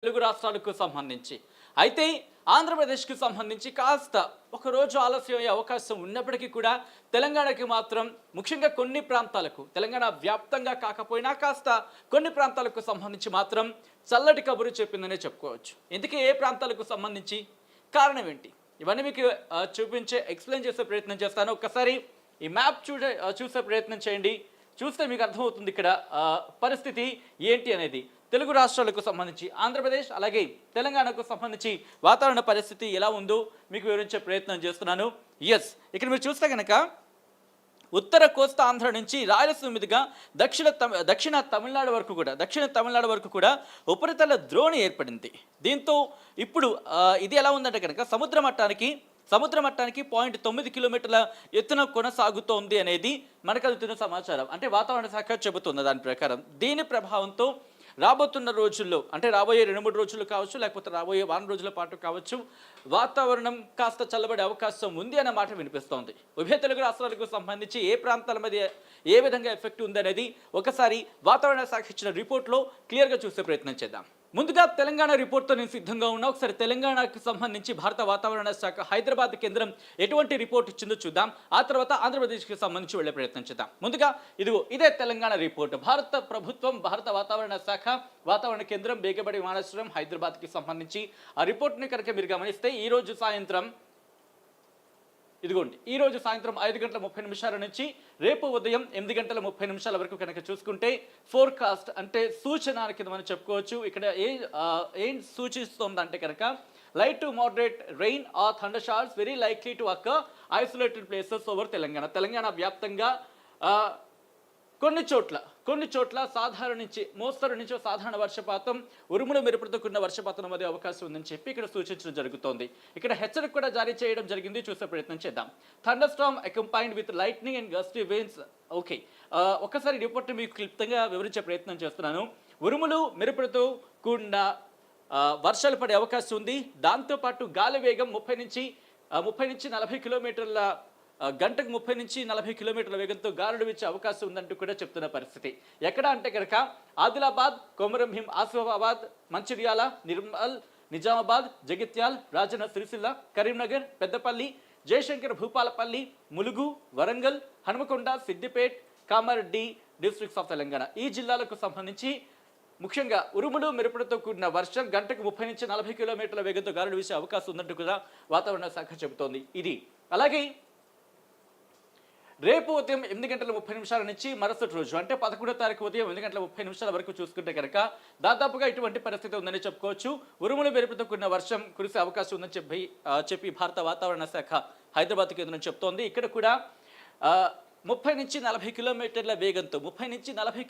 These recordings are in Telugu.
తెలుగు రాష్ట్రాలకు సంబంధించి అయితే ఆంధ్రప్రదేశ్కి సంబంధించి కాస్త ఒక రోజు ఆలస్యం అయ్యే అవకాశం ఉన్నప్పటికీ కూడా తెలంగాణకి మాత్రం ముఖ్యంగా కొన్ని ప్రాంతాలకు తెలంగాణ వ్యాప్తంగా కాకపోయినా కాస్త కొన్ని ప్రాంతాలకు సంబంధించి మాత్రం చల్లటి కబురు చెప్పిందనే చెప్పుకోవచ్చు. ఇందుకే ఏ ప్రాంతాలకు సంబంధించి కారణం ఏంటి ఇవన్నీ మీకు ఎక్స్ప్లెయిన్ చేసే ప్రయత్నం చేస్తాను. ఒక్కసారి ఈ మ్యాప్ చూసే ప్రయత్నం చేయండి. చూస్తే మీకు అర్థమవుతుంది ఇక్కడ పరిస్థితి ఏంటి అనేది. తెలుగు రాష్ట్రాలకు సంబంధించి ఆంధ్రప్రదేశ్ అలాగే తెలంగాణకు సంబంధించి వాతావరణ పరిస్థితి ఎలా ఉందో మీకు వివరించే ప్రయత్నం చేస్తున్నాను. ఇక్కడ మీరు చూస్తే కనుక ఉత్తర కోస్తా ఆంధ్ర నుంచి రాయలసీమ మీదుగా దక్షిణ తమిళనాడు వరకు కూడా ఉపరితల ద్రోణి ఏర్పడింది. దీంతో ఇప్పుడు ఇది ఎలా ఉందంటే కనుక సముద్ర మట్టానికి 0.9 కిలోమీటర్ల ఎత్తున కొనసాగుతోంది అనేది మనకు అందుతున్న సమాచారం. అంటే వాతావరణ శాఖ చెబుతుంది దాని ప్రకారం. దీని ప్రభావంతో రాబోతున్న రోజుల్లో అంటే రాబోయే 2-3 రోజులు కావచ్చు, లేకపోతే రాబోయే వారం రోజుల పాటు కావచ్చు, వాతావరణం కాస్త చల్లబడే అవకాశం ఉంది అన్న మాట వినిపిస్తోంది. ఉభయ తెలుగు రాష్ట్రాలకు సంబంధించి ఏ ప్రాంతాల మీద ఏ విధంగా ఎఫెక్ట్ ఉంది అనేది ఒకసారి వాతావరణ శాఖ ఇచ్చిన రిపోర్ట్లో క్లియర్గా చూసే ప్రయత్నం చేద్దాం. ముందుగా తెలంగాణ రిపోర్ట్తో నేను సిద్ధంగా ఉన్నా. ఒకసారి తెలంగాణకు సంబంధించి భారత వాతావరణ శాఖ హైదరాబాద్ కేంద్రం ఎటువంటి రిపోర్ట్ ఇచ్చిందో చూద్దాం. ఆ తర్వాత ఆంధ్రప్రదేశ్కి సంబంధించి వెళ్ళే ప్రయత్నం చేద్దాం. ముందుగా ఇదే తెలంగాణ రిపోర్ట్. భారత ప్రభుత్వం, భారత వాతావరణ శాఖ, వాతావరణ కేంద్రం, బేగబడి విమానాశ్రయం హైదరాబాద్కి సంబంధించి ఆ రిపోర్ట్ని కనుక మీరు గమనిస్తే ఈ రోజు సాయంత్రం 5:30 నుంచి రేపు ఉదయం 8:30 వరకు కనుక చూసుకుంటే ఫోర్కాస్ట్ అంటే సూచన కింద మనం చెప్పుకోవచ్చు. ఇక్కడ ఏం సూచిస్తోందంటే కనుక light to moderate rain are thunder showers very likely to occur isolated places over Telangana వ్యాప్తంగా కొన్ని చోట్ల సాధారణ నుంచి మోస్తరు నుంచి సాధారణ వర్షపాతం, ఉరుములు మెరుపులతో కూడిన వర్షపాతం మధ్య అవకాశం ఉందని చెప్పి ఇక్కడ సూచించడం జరుగుతోంది. ఇక్కడ హెచ్చరిక కూడా జారీ చేయడం జరిగింది. చూసే ప్రయత్నం చేద్దాం. Thunderstorm accompanied with lightning and gusty winds. ఒక్కసారి రిపోర్ట్ మీకు క్లుప్తంగా వివరించే ప్రయత్నం చేస్తున్నాను. ఉరుములు మెరుపులతో కూడిన వర్షాలు పడే అవకాశం ఉంది. దాంతోపాటు గాలి వేగం 30 నుంచి 40 కిలోమీటర్ల గంటకు 30 నుంచి 40 కిలోమీటర్ల వేగంతో గాలులు వీచే అవకాశం ఉందంటూ కూడా చెప్తున్న పరిస్థితి. ఎక్కడ అంటే కనుక ఆదిలాబాద్, కొమరంభీం, ఆసిఫాబాద్, మంచిర్యాల, నిర్మల్, నిజామాబాద్, జగిత్యాల్, రాజన్న సిరిసిల్ల, కరీంనగర్, పెద్దపల్లి, జయశంకర్ భూపాలపల్లి, ములుగు, వరంగల్, హనుమకొండ, సిద్దిపేట్, కామారెడ్డి డిస్ట్రిక్ట్స్ ఆఫ్ తెలంగాణ. ఈ జిల్లాలకు సంబంధించి ముఖ్యంగా ఉరుములు మెరుపులతో కూడిన వర్షం గంటకు 30 నుంచి 40 కిలోమీటర్ల వేగంతో గాలులు వీసే అవకాశం ఉందంటూ కూడా వాతావరణ శాఖ చెబుతోంది. అలాగే రేపు ఉదయం 8:30 నుంచి మరుసటి రోజు అంటే 11వ తారీఖు ఉదయం 8:30 వరకు చూసుకుంటే కనుక దాదాపుగా ఇటువంటి పరిస్థితి ఉందని చెప్పుకోవచ్చు. ఉరుములు మెరుపుతో కూడిన వర్షం కురిసే అవకాశం ఉందని చెప్పి భారత వాతావరణ శాఖ హైదరాబాద్ కేంద్రం చెప్తోంది. ఇక్కడ కూడా 30 నుంచి 40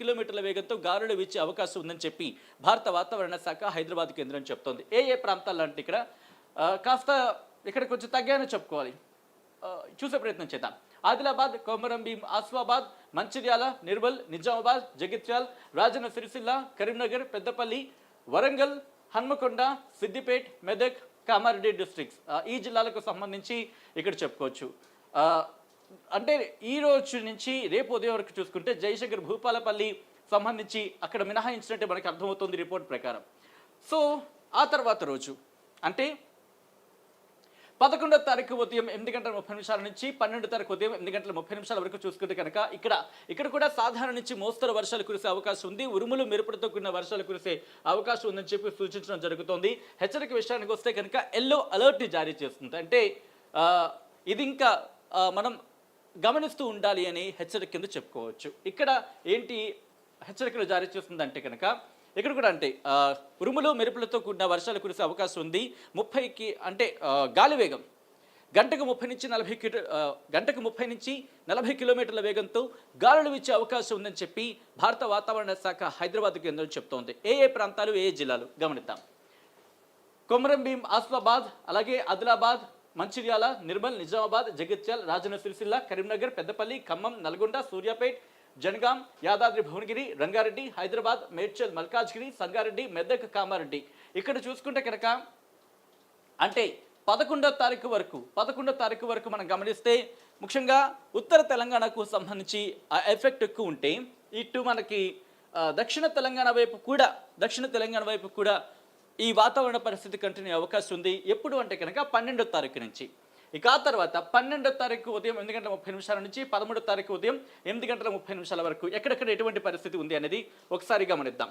కిలోమీటర్ల వేగంతో గాలులు వీచే అవకాశం ఉందని చెప్పి భారత వాతావరణ శాఖ హైదరాబాద్ కేంద్రం చెప్తోంది. ఏ ప్రాంతాల్లో అంటే ఇక్కడ కొంచెం తగ్గాయని చెప్పుకోవాలి. చూసే ప్రయత్నం చేద్దాం. ఆదిలాబాద్, కొమరంభీం, ఆసిఫాబాద్, మంచిర్యాల, నిర్మల్, నిజామాబాద్, జగిత్యాల్, రాజన్న సిరిసిల్ల, కరీంనగర్, పెద్దపల్లి, వరంగల్, హన్మకొండ, సిద్దిపేట్, మెదక్, కామారెడ్డి డిస్ట్రిక్ట్స్ ఈ జిల్లాలకు సంబంధించి ఇక్కడ చెప్పుకోవచ్చు. అంటే ఈ రోజు నుంచి రేపు ఉదయం వరకు చూసుకుంటే జయశంకర్ భూపాలపల్లి సంబంధించి అక్కడ మినహాయించినట్టే మనకు అర్థమవుతుంది రిపోర్ట్ ప్రకారం. ఆ తర్వాత రోజు అంటే 11వ తారీఖు ఉదయం 8:30 నుంచి 12వ తారీఖు ఉదయం 8:30 వరకు చూసుకుంటే కనుక ఇక్కడ కూడా సాధారణ నుంచి మోస్తరు వర్షాలు కురిసే అవకాశం ఉంది. ఉరుములు మెరుపులతో కూడిన వర్షాలు కురిసే అవకాశం ఉందని చెప్పి సూచించడం జరుగుతోంది. హెచ్చరిక విషయానికి వస్తే కనుక ఎల్లో అలర్ట్ని జారీ చేస్తుంది. అంటే ఇది ఇంకా మనం గమనిస్తూ ఉండాలి అని హెచ్చరిక కింద చెప్పుకోవచ్చు. ఇక్కడ ఏంటి హెచ్చరికలు జారీ చేస్తుందంటే కనుక ఇక్కడ కూడా అంటే ఉరుములు మెరుపులతో కూడిన వర్షాలు కురిసే అవకాశం ఉంది. 30కి అంటే గాలి వేగం గంటకు 30 నుంచి 40 కిలోమీటర్ల వేగంతో గాలులు వీచే అవకాశం ఉందని చెప్పి భారత వాతావరణ శాఖ హైదరాబాద్ కేంద్రం చెప్తోంది. ఏ ప్రాంతాలు, ఏ జిల్లాలు గమనిద్దాం. కొమరంభీం, ఆసిఫాబాద్, అలాగే ఆదిలాబాద్, మంచిర్యాల, నిర్మల్, నిజామాబాద్, జగిత్యాల్, రాజన్న సిరిసిల్ల, కరీంనగర్, పెద్దపల్లి, ఖమ్మం, నల్గొండ, సూర్యాపేట్, జనగాం, యాదాద్రి భువనగిరి, రంగారెడ్డి, హైదరాబాద్, మేడ్చల్, మల్కాజ్గిరి, సంగారెడ్డి, మెదక్, కామారెడ్డి. ఇక్కడ చూసుకుంటే కనుక అంటే 11వ తారీఖు వరకు మనం గమనిస్తే ముఖ్యంగా ఉత్తర తెలంగాణకు సంబంధించి ఆ ఎఫెక్ట్ ఎక్కువ ఉంటే ఇటు మనకి దక్షిణ తెలంగాణ వైపు కూడా ఈ వాతావరణ పరిస్థితి కంటిన్యూ అవకాశం ఉంది. ఎప్పుడు అంటే కనుక 12వ తారీఖు నుంచి. ఇక ఆ తర్వాత 12వ తారీఖు ఉదయం 8:30 నుంచి 13వ తారీఖు ఉదయం 8:30 వరకు ఎక్కడెక్కడ ఎటువంటి పరిస్థితి ఉంది అనేది ఒకసారి గమనిద్దాం.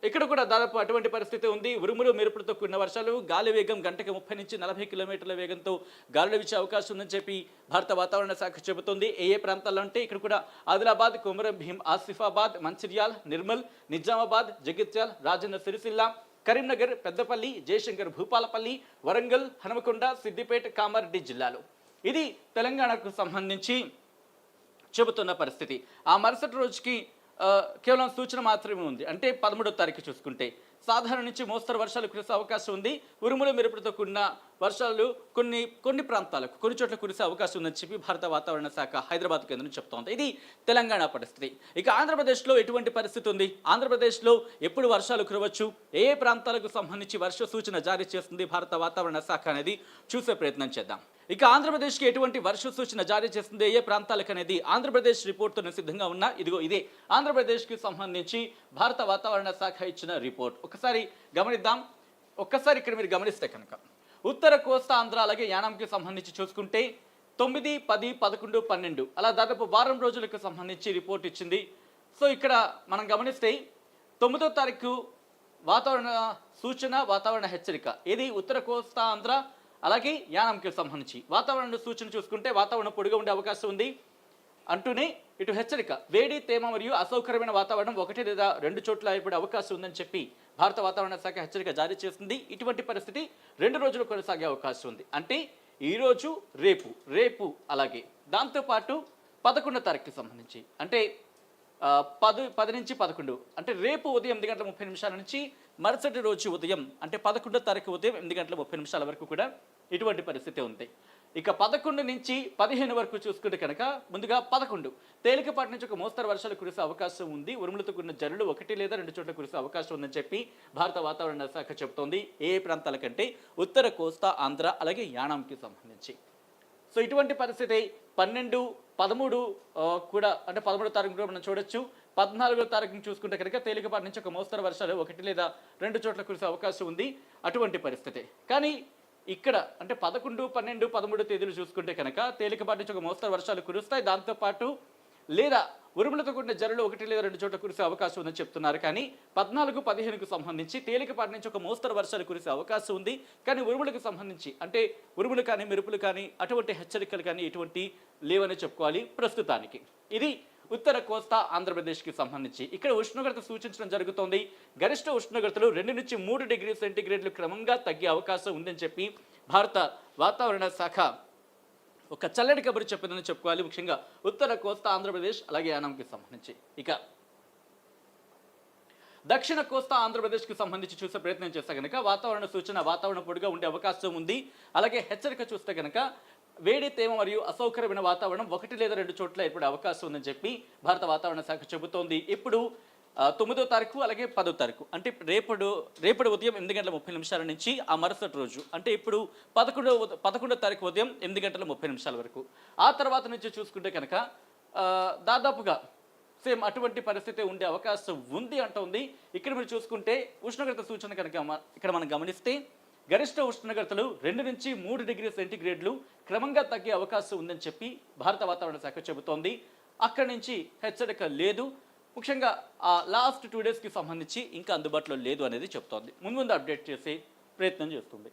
ఇక్కడ కూడా దాదాపు అటువంటి పరిస్థితి ఉంది. ఉరుములు మెరుపులతో కూడిన వర్షాలు, గాలి వేగం గంటకి 30 నుంచి 40 కిలోమీటర్ల వేగంతో గాలులు వీచే అవకాశం ఉందని చెప్పి భారత వాతావరణ శాఖ చెబుతుంది. ఏ ప్రాంతాల్లో అంటే ఇక్కడ కూడా ఆదిలాబాద్, కొమరం భీం, ఆసిఫాబాద్, మంచిర్యాల్, నిర్మల్, నిజామాబాద్, జగిత్యాల్, రాజన్న సిరిసిల్ల, కరీంనగర్, పెద్దపల్లి, జయశంకర్ భూపాలపల్లి, వరంగల్, హనుమకొండ, సిద్దిపేట, కామారెడ్డి జిల్లాలు. ఇది తెలంగాణకు సంబంధించి చెబుతున్న పరిస్థితి. ఆ మరుసటి రోజుకి కేవలం సూచన మాత్రమే ఉంది. అంటే 13వ తారీఖు చూసుకుంటే సాధారణ నుంచి మోస్తరు వర్షాలు కురిసే అవకాశం ఉంది. ఉరుములు మెరుపులతో కూడిన వర్షాలు కొన్ని ప్రాంతాలకు కొన్ని చోట్ల కురిసే అవకాశం ఉందని చెప్పి భారత వాతావరణ శాఖ హైదరాబాద్ కేంద్రం చెప్తోంది. ఇది తెలంగాణ పరిస్థితి. ఇక ఆంధ్రప్రదేశ్లో ఎటువంటి పరిస్థితి ఉంది? ఆంధ్రప్రదేశ్లో ఎప్పుడు వర్షాలు కురవచ్చు, ఏ ప్రాంతాలకు సంబంధించి వర్ష సూచన జారీ చేస్తుంది భారత వాతావరణ శాఖ అనేది చూసే ప్రయత్నం చేద్దాం. ఇక ఆంధ్రప్రదేశ్కి ఎటువంటి వర్ష సూచన జారీ చేస్తుంది, ఏ ప్రాంతాలకు అనేది ఆంధ్రప్రదేశ్ రిపోర్ట్తో సిద్ధంగా ఉన్న ఇదే ఆంధ్రప్రదేశ్కి సంబంధించి భారత వాతావరణ శాఖ ఇచ్చిన రిపోర్ట్. ఒకసారి గమనిద్దాం. ఒక్కసారి ఇక్కడ మీరు గమనిస్తే కనుక ఉత్తర కోస్తా ఆంధ్ర అలాగే యానాంకి సంబంధించి చూసుకుంటే 9, 10, 11, 12 అలా దాదాపు వారం రోజులకు సంబంధించి రిపోర్ట్ ఇచ్చింది. సో ఇక్కడ మనం గమనిస్తే 9వ తారీఖు వాతావరణ సూచన, వాతావరణ హెచ్చరిక ఇది ఉత్తర కోస్తా ఆంధ్ర అలాగే యానాంకి సంబంధించి వాతావరణ సూచన చూసుకుంటే వాతావరణం పొడిగా ఉండే అవకాశం ఉంది అంటూనే ఇటు హెచ్చరిక వేడి, తేమ మరియు అసౌకర్యమైన వాతావరణం 1 లేదా 2 చోట్ల ఏర్పడే అవకాశం ఉందని చెప్పి భారత వాతావరణ శాఖ హెచ్చరిక జారీ చేస్తుంది. ఇటువంటి పరిస్థితి 2 రోజులు కొనసాగే అవకాశం ఉంది. అంటే ఈరోజు, రేపు అలాగే దాంతోపాటు 11వ తారీఖుకి సంబంధించి అంటే 10 నుంచి 11 అంటే రేపు ఉదయం 8:30 నుంచి మరుసటి రోజు ఉదయం అంటే 11వ తారీఖు ఉదయం 8:30 వరకు కూడా ఇటువంటి పరిస్థితి ఉంది. ఇక 11 నుంచి 15 వరకు చూసుకుంటే కనుక ముందుగా 11 తేలికపాటి నుంచి ఒక మోస్తరు వర్షాలు కురిసే అవకాశం ఉంది. ఉరుములతో కూడిన జల్లులు 1 లేదా 2 చోట్ల కురిసే అవకాశం ఉందని చెప్పి భారత వాతావరణ శాఖ చెబుతోంది. ఏ ప్రాంతాల కంటే ఉత్తర కోస్తా ఆంధ్ర అలాగే యానాంకి సంబంధించి. సో ఇటువంటి పరిస్థితి 12, 13 కూడా అంటే 13వ తారీఖు కూడా మనం చూడొచ్చు. 14వ తారీఖుని చూసుకుంటే కనుక తేలికపాటి నుంచి ఒక మోస్తరు వర్షాలు 1 లేదా 2 చోట్ల కురిసే అవకాశం ఉంది. అటువంటి పరిస్థితి. కానీ ఇక్కడ అంటే 11, 12, 13 తేదీలు చూసుకుంటే కనుక తేలికపాటి నుంచి ఒక మోస్తరు వర్షాలు కురుస్తాయి. దాంతోపాటు లేదా ఉరుములతో కూడిన జల్లులు 1 లేదా 2 చోట్ల కురిసే అవకాశం ఉందని చెప్తున్నారు. కానీ 14, 15కు సంబంధించి తేలికపాటి నుంచి ఒక మోస్తరు వర్షాలు కురిసే అవకాశం ఉంది. కానీ ఉరుములకు సంబంధించి అంటే ఉరుములు కానీ మెరుపులు కానీ అటువంటి హెచ్చరికలు కానీ ఎటువంటి లేవని చెప్పుకోవాలి ప్రస్తుతానికి. ఇది ఉత్తర కోస్తా ఆంధ్రప్రదేశ్కి సంబంధించి. ఇక్కడ ఉష్ణోగ్రత సూచించడం జరుగుతోంది. గరిష్ట ఉష్ణోగ్రతలు 2 నుంచి 3 డిగ్రీ సెంటీగ్రేడ్లు క్రమంగా తగ్గే అవకాశం ఉందని చెప్పి భారత వాతావరణ శాఖ ఒక చల్లటి కబురు చెప్పిందని చెప్పుకోవాలి. ముఖ్యంగా ఉత్తర కోస్తా ఆంధ్రప్రదేశ్ అలాగే యానాంకి సంబంధించి. ఇక దక్షిణ కోస్తా ఆంధ్రప్రదేశ్కి సంబంధించి చూసే ప్రయత్నం చేస్తే కనుక వాతావరణ సూచన వాతావరణ పొడిగా ఉండే అవకాశం ఉంది. అలాగే హెచ్చరిక చూస్తే కనుక వేడి, తేమ మరియు అసౌకర్యమైన వాతావరణం 1 లేదా 2 చోట్ల ఏర్పడే అవకాశం ఉందని చెప్పి భారత వాతావరణ శాఖ చెబుతోంది. ఇప్పుడు 9వ తారీఖు అలాగే 10వ తారీఖు అంటే రేపటి ఉదయం 8:30 నుంచి ఆ మరుసటి రోజు అంటే ఇప్పుడు 11వ తారీఖు ఉదయం 8:30 వరకు. ఆ తర్వాత నుంచి చూసుకుంటే కనుక దాదాపుగా సేమ్ అటువంటి పరిస్థితి ఉండే అవకాశం ఉంది అంటోంది. ఇక్కడ మీరు చూసుకుంటే ఉష్ణోగ్రత సూచన కనుక ఇక్కడ మనం గమనిస్తే గరిష్ట ఉష్ణోగ్రతలు 2 నుంచి 3 డిగ్రీ సెంటీగ్రేడ్లు క్రమంగా తగ్గే అవకాశం ఉందని చెప్పి భారత వాతావరణ శాఖ చెబుతోంది. అక్కడి నుంచి హెచ్చరిక లేదు. ముఖ్యంగా ఆ లాస్ట్ 2 డేస్కి సంబంధించి ఇంకా అందుబాటులో లేదు అనేది చెప్తోంది. ముందు అప్డేట్ చేసే ప్రయత్నం చేస్తుంది.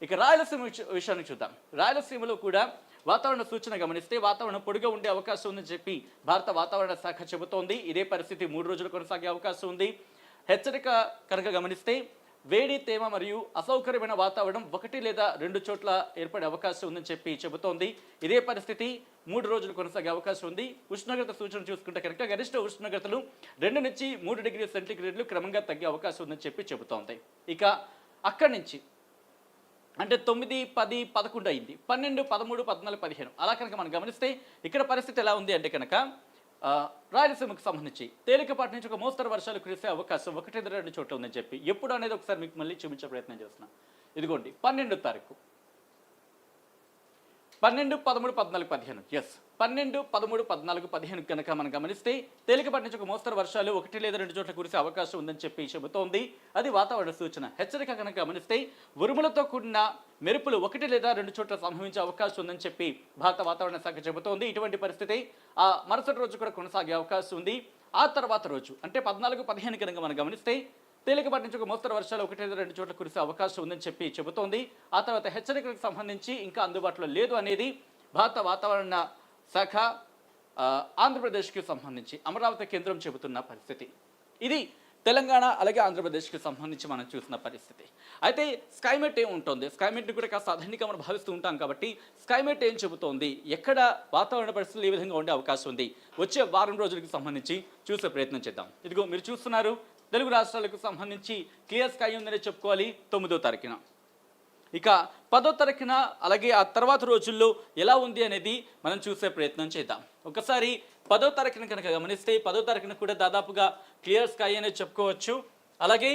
ఇక రాయలసీమ విషయాన్ని చూద్దాం. రాయలసీమలో కూడా వాతావరణ సూచన గమనిస్తే వాతావరణం పొడిగా ఉండే అవకాశం ఉందని చెప్పి భారత వాతావరణ శాఖ చెబుతోంది. ఇదే పరిస్థితి 3 రోజులు కొనసాగే అవకాశం ఉంది. హెచ్చరిక కనుక గమనిస్తే వేడి, తేమ మరియు అసౌకర్యమైన వాతావరణం 1 లేదా 2 చోట్ల ఏర్పడే అవకాశం ఉందని చెప్పి చెబుతోంది. ఇదే పరిస్థితి 3 రోజులు కొనసాగే అవకాశం ఉంది. ఉష్ణోగ్రత సూచన చూసుకుంటే కనుక గరిష్ట ఉష్ణోగ్రతలు 2 నుంచి 3 డిగ్రీ సెంటీగ్రేడ్లు క్రమంగా తగ్గే అవకాశం ఉందని చెప్పి చెబుతోంది. ఇక అక్కడి నుంచి అంటే 9, 10, 11 అయింది. 12, 13, 14, 15 అలా కనుక మనం గమనిస్తే ఇక్కడ పరిస్థితి ఎలా ఉంది అంటే కనుక రాయలసీమకు సంబంధించి తేలికపాటి నుంచి ఒక మోస్తరు వర్షాలు కురిసే అవకాశం 1 లేదా 2 చోట్ల ఉందని చెప్పి ఎప్పుడు అనేది ఒకసారి మీకు మళ్ళీ చూపించే ప్రయత్నం చేస్తున్నాను. ఇదిగోండి 12వ తారీఖు 12, 13, 14, 15 ఎస్ 12, 13, 14, 15 కనుక మనం గమనిస్తే తేలికపాటి నుంచి ఒక మోస్తరు వర్షాలు 1 లేదా 2 చోట్ల కురిసే అవకాశం ఉందని చెప్పి చెబుతోంది. అది వాతావరణ సూచన. హెచ్చరిక కనుక గమనిస్తే ఉరుములతో కూడిన మెరుపులు 1 లేదా 2 చోట్ల సంభవించే అవకాశం ఉందని చెప్పి భారత వాతావరణ శాఖ చెబుతోంది. ఇటువంటి పరిస్థితి ఆ మరుసటి రోజు కూడా కొనసాగే అవకాశం ఉంది. ఆ తర్వాత రోజు అంటే 14, 15 కనుక మనం గమనిస్తే తేలికపాటి నుంచి ఒక మోస్తరు వర్షాలు 1 లేదా 2 చోట్ల కురిసే అవకాశం ఉందని చెప్పి చెబుతోంది. ఆ తర్వాత హెచ్చరికలకు సంబంధించి ఇంకా అందుబాటులో లేదు అనేది భారత వాతావరణ శాఖ ఆంధ్రప్రదేశ్కి సంబంధించి అమరావతి కేంద్రం చెబుతున్న పరిస్థితి. ఇది తెలంగాణ అలాగే ఆంధ్రప్రదేశ్కి సంబంధించి మనం చూసిన పరిస్థితి. అయితే స్కైమెట్ ఏం ఉంటుంది, స్కైమెట్ని కూడా కాస్త అధనిక మనం భావిస్తూ ఉంటాం కాబట్టి స్కైమెట్ ఏం చెబుతోంది, ఎక్కడ వాతావరణ పరిస్థితులు ఏ విధంగా ఉండే అవకాశం ఉంది, వచ్చే వారం రోజులకి సంబంధించి చూసే ప్రయత్నం చేద్దాం. ఇదిగో మీరు చూస్తున్నారు, తెలుగు రాష్ట్రాలకు సంబంధించి క్లియర్ స్కై ఉందనే చెప్పుకోవాలి 9వ తారీఖున. ఇక 10వ తారీఖున అలాగే ఆ తర్వాత రోజుల్లో ఎలా ఉంది అనేది మనం చూసే ప్రయత్నం చేద్దాం. ఒకసారి 10వ తారీఖున కనుక గమనిస్తే 10వ తారీఖున కూడా దాదాపుగా క్లియర్ స్కై అనేది చెప్పుకోవచ్చు. అలాగే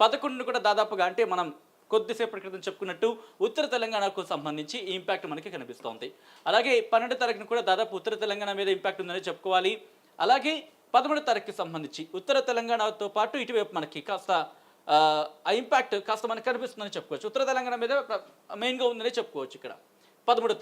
11ను కూడా దాదాపుగా అంటే మనం కొద్దిసేపటి క్రితం చెప్పుకున్నట్టు ఉత్తర తెలంగాణకు సంబంధించి ఈ ఇంపాక్ట్ మనకి కనిపిస్తోంది. అలాగే 12వ తారీఖున కూడా దాదాపు ఉత్తర తెలంగాణ మీద ఇంపాక్ట్ ఉందని చెప్పుకోవాలి. అలాగే 13వ తారీఖుకి సంబంధించి ఉత్తర తెలంగాణతో పాటు ఇటువైపు మనకి కాస్త ఆ ఇంపాక్ట్ కాస్త మనకు కనిపిస్తుందని చెప్పుకోవచ్చు. ఉత్తర తెలంగాణ మీద మెయిన్గా ఉందని చెప్పుకోవచ్చు. ఇక్కడ 13